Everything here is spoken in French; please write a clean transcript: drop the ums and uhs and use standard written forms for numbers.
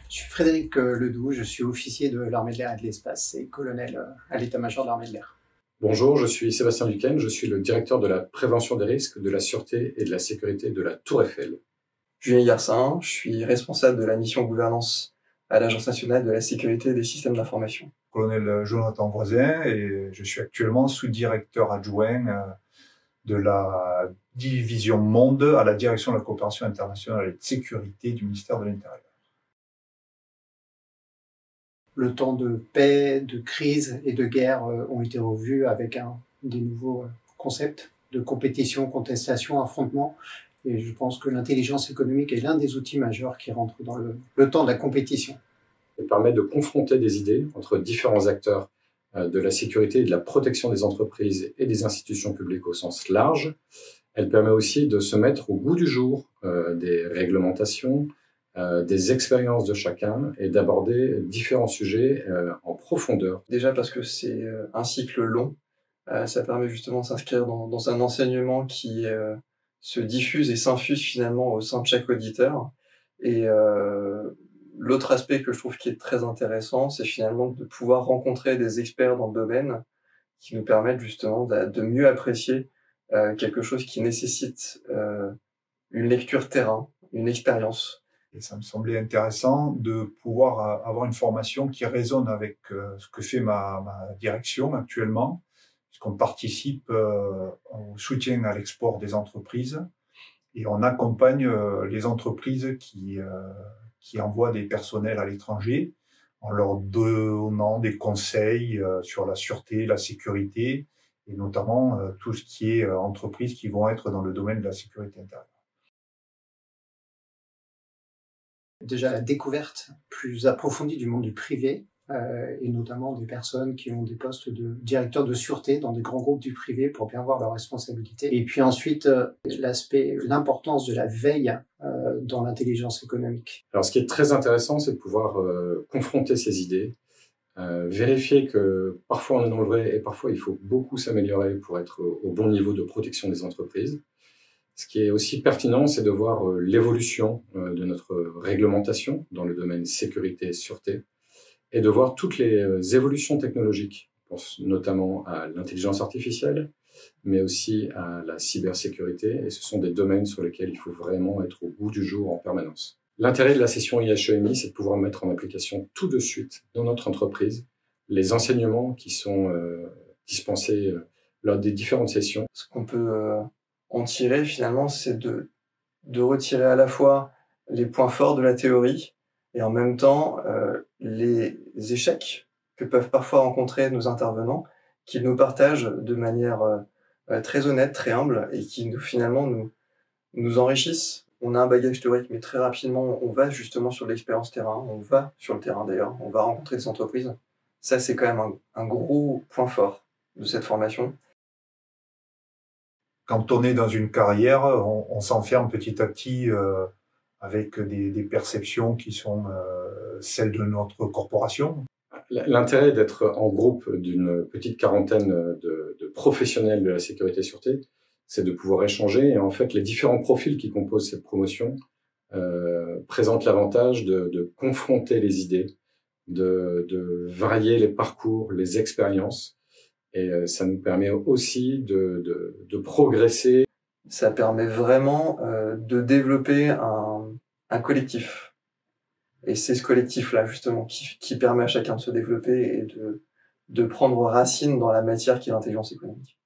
Je suis Frédéric Ledoux, je suis officier de l'armée de l'air et de l'espace et colonel à l'état-major de l'armée de l'air. Bonjour, je suis Sébastien Duquesne, je suis le directeur de la prévention des risques, de la sûreté et de la sécurité de la Tour Eiffel. Julien Garcin, je suis responsable de la mission gouvernance à l'Agence nationale de la sécurité des systèmes d'information. Colonel Jonathan Voisin et je suis actuellement sous-directeur adjoint de la division Monde à la direction de la coopération internationale et de sécurité du ministère de l'Intérieur. Le temps de paix, de crise et de guerre ont été revus avec des nouveaux concepts de compétition, contestation, affrontement. Et je pense que l'intelligence économique est l'un des outils majeurs qui rentre dans le temps de la compétition. Elle permet de confronter des idées entre différents acteurs de la sécurité et de la protection des entreprises et des institutions publiques au sens large. Elle permet aussi de se mettre au goût du jour des réglementations, des expériences de chacun et d'aborder différents sujets en profondeur. Déjà parce que c'est un cycle long, ça permet justement de s'inscrire dans un enseignement qui se diffuse et s'infuse finalement au sein de chaque auditeur. Et l'autre aspect que je trouve qui est très intéressant, c'est finalement de pouvoir rencontrer des experts dans le domaine qui nous permettent justement de mieux apprécier quelque chose qui nécessite une lecture terrain, une expérience. Et ça me semblait intéressant de pouvoir avoir une formation qui résonne avec ce que fait ma direction actuellement, puisqu'on participe au soutien à l'export des entreprises et on accompagne les entreprises qui envoient des personnels à l'étranger en leur donnant des conseils sur la sûreté, la sécurité et notamment tout ce qui est entreprises qui vont être dans le domaine de la sécurité intérieure. Déjà la découverte plus approfondie du monde du privé et notamment des personnes qui ont des postes de directeur de sûreté dans des grands groupes du privé pour bien voir leurs responsabilités. Et puis ensuite l'importance de la veille dans l'intelligence économique. Alors ce qui est très intéressant, c'est de pouvoir confronter ces idées, vérifier que parfois on est dans le vrai et parfois il faut beaucoup s'améliorer pour être au bon niveau de protection des entreprises. Ce qui est aussi pertinent, c'est de voir l'évolution de notre réglementation dans le domaine sécurité et sûreté et de voir toutes les évolutions technologiques. Je pense notamment à l'intelligence artificielle, mais aussi à la cybersécurité. Et ce sont des domaines sur lesquels il faut vraiment être au bout du jour en permanence. L'intérêt de la session IHEMI, c'est de pouvoir mettre en application tout de suite dans notre entreprise les enseignements qui sont dispensés lors des différentes sessions. Ce qu'on peut en tirer finalement, c'est de retirer à la fois les points forts de la théorie et en même temps les échecs que peuvent parfois rencontrer nos intervenants, qu'ils nous partagent de manière très honnête, très humble et qui finalement nous enrichissent. On a un bagage théorique, mais très rapidement, on va justement sur l'expérience terrain, on va sur le terrain d'ailleurs, on va rencontrer des entreprises. Ça, c'est quand même un gros point fort de cette formation. Quand on est dans une carrière, on s'enferme petit à petit avec des perceptions qui sont celles de notre corporation. L'intérêt d'être en groupe d'une petite quarantaine de professionnels de la sécurité et sûreté, c'est de pouvoir échanger. Et en fait, les différents profils qui composent cette promotion présentent l'avantage de confronter les idées, de varier les parcours, les expériences. Et ça nous permet aussi de progresser. Ça permet vraiment de développer un collectif. Et c'est ce collectif-là, justement, qui permet à chacun de se développer et de prendre racine dans la matière qui est l'intelligence économique.